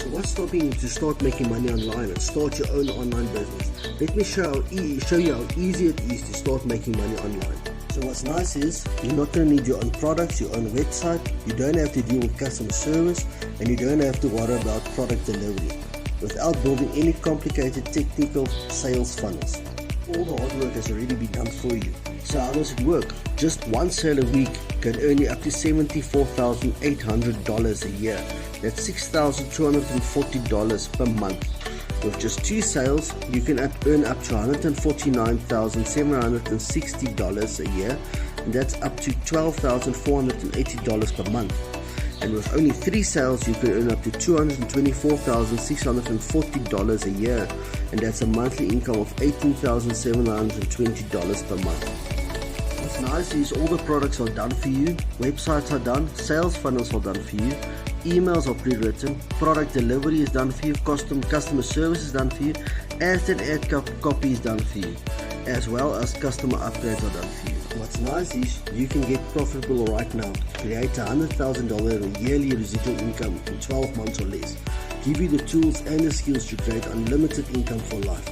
So what's stopping you to start making money online and start your own online business? Let me show you how easy it is to start making money online. So what's nice is you're not going to need your own products, your own website, you don't have to deal with customer service, and you don't have to worry about product delivery without building any complicated technical sales funnels. All the hard work has already been done for you. So how does it work? Just one sale a week can earn you up to $74,800 a year. That's $6,240 per month. With just 2 sales, you can earn up to $149,760 a year, and that's up to $12,480 per month. And with only 3 sales, you can earn up to $224,640 a year, and that's a monthly income of $18,720 per month. What's nice is all the products are done for you, websites are done, sales funnels are done for you, emails are pre-written, product delivery is done for you, customer service is done for you, ads and ad copy is done for you, as well as customer upgrades are done for you. What's nice is you can get profitable right now, create $100,000 yearly residual income in 12 months or less, give you the tools and the skills to create unlimited income for life.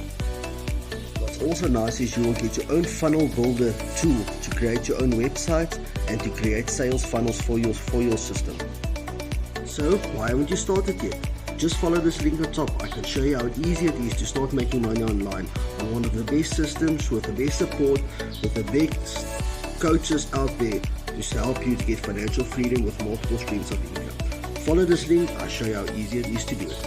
What's also nice is you will get your own funnel builder tool to create your own website and to create sales funnels for your system. So why haven't you started yet? Just follow this link on top. I can show you how easy it is to start making money online on one of the best systems, with the best support, with the best coaches out there to help you to get financial freedom with multiple streams of income. Follow this link, I'll show you how easy it is to do it.